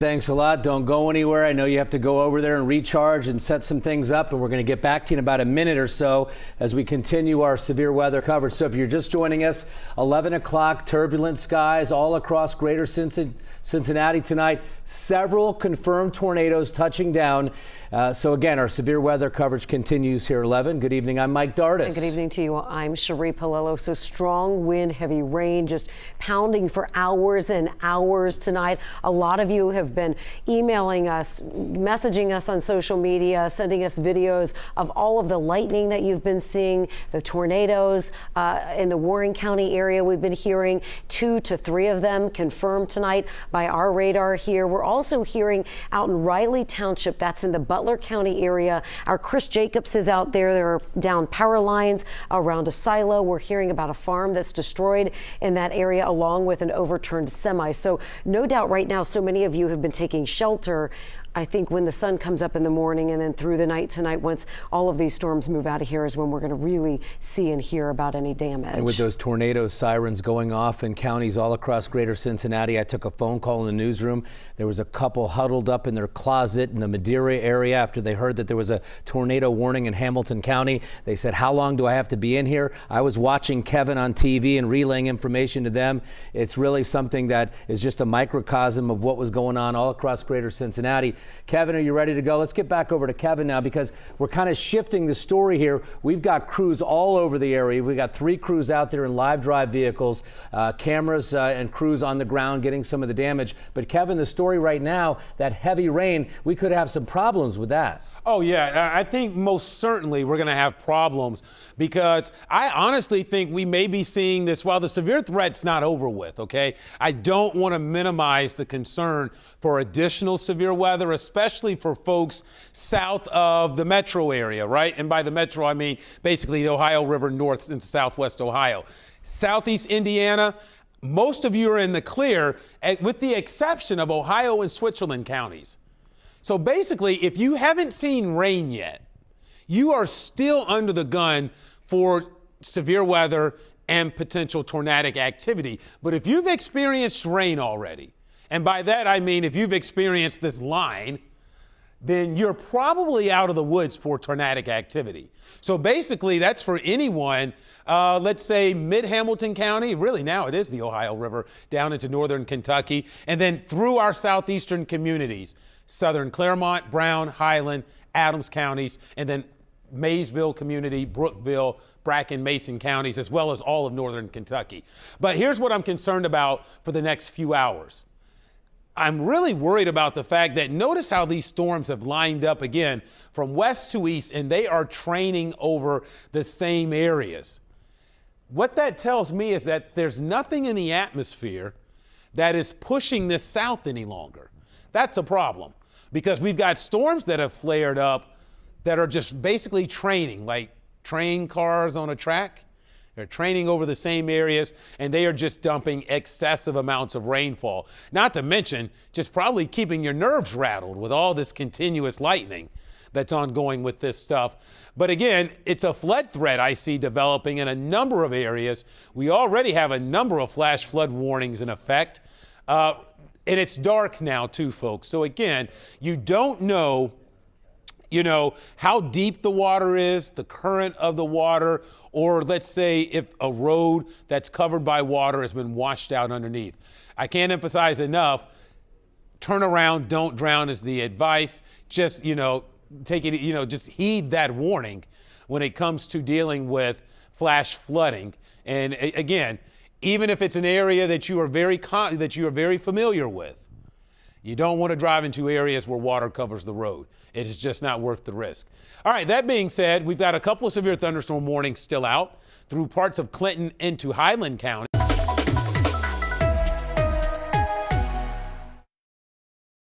Thanks a lot. Don't go anywhere. I know you have to go over there and recharge and set some things up, and we're going to get back to you in about a minute or so as we continue our severe weather coverage. So if you're just joining us, 11 o'clock, turbulent skies all across greater Cincinnati tonight. Several confirmed tornadoes touching down. So again, our severe weather coverage continues here at 11. Good evening. I'm Mike Dardis. And good evening to you. I'm Cherie Palillo. So strong wind, heavy rain, just pounding for hours and hours tonight. A lot of you have been emailing us, messaging us on social media, sending us videos of all of the lightning that you've been seeing, the tornadoes in the Warren County area. We've been hearing 2 to 3 of them confirmed tonight by our radar here. We're also hearing out in Riley Township, that's in the Butler County area. Our Chris Jacobs is out there. There are down power lines around a silo. We're hearing about a farm that's destroyed in that area along with an overturned semi. So no doubt right now, so many of you have been taking shelter. I think when the sun comes up in the morning and then through the night tonight, once all of these storms move out of here, is when we're going to really see and hear about any damage. And with those tornado sirens going off in counties all across greater Cincinnati, I took a phone call in the newsroom. There was a couple huddled up in their closet in the Madeira area after they heard that there was a tornado warning in Hamilton County. They said, how long do I have to be in here? I was watching Kevin on TV and relaying information to them. It's really something that is just a microcosm of what was going on all across greater Cincinnati. Kevin, are you ready to go? Let's get back over to Kevin now because we're kind of shifting the story here. We've got crews all over the area. We've got 3 crews out there in live drive vehicles, cameras and crews on the ground getting some of the damage. But Kevin, the story right now, that heavy rain, we could have some problems with that. Oh, yeah, I think most certainly we're going to have problems because I honestly think we may be seeing this while the severe threat's not over with, okay? I don't want to minimize the concern for additional severe weather, especially for folks south of the metro area, right? And by the metro, I mean basically the Ohio River north into southwest Ohio. Southeast Indiana, most of you are in the clear, with the exception of Ohio and Switzerland counties. So basically, if you haven't seen rain yet, you are still under the gun for severe weather and potential tornadic activity. But if you've experienced rain already, and by that I mean if you've experienced this line, then you're probably out of the woods for tornadic activity. So basically, that's for anyone, let's say mid-Hamilton County, really now it is the Ohio River, down into northern Kentucky, and then through our southeastern communities. Southern Claremont, Brown, Highland, Adams counties, and then Maysville community, Brookville, Bracken, Mason counties, as well as all of northern Kentucky. But here's what I'm concerned about for the next few hours. I'm really worried about the fact that notice how these storms have lined up again from west to east, and they are training over the same areas. What that tells me is that there's nothing in the atmosphere that is pushing this south any longer. That's a problem because we've got storms that have flared up that are just basically training, like train cars on a track. They're training over the same areas, and they are just dumping excessive amounts of rainfall. Not to mention just probably keeping your nerves rattled with all this continuous lightning that's ongoing with this stuff. But again, it's a flood threat I see developing in a number of areas. We already have a number of flash flood warnings in effect. And it's dark now too, folks. So again, you don't know, how deep the water is, the current of the water, or let's say if a road that's covered by water has been washed out underneath. I can't emphasize enough, turn around, don't drown is the advice. Just, take it, just heed that warning when it comes to dealing with flash flooding. And again, even if it's an area that you are very familiar with, you don't want to drive into areas where water covers the road. It is just not worth the risk. All right, that being said, we've got a couple of severe thunderstorm warnings still out through parts of Clinton into Highland County.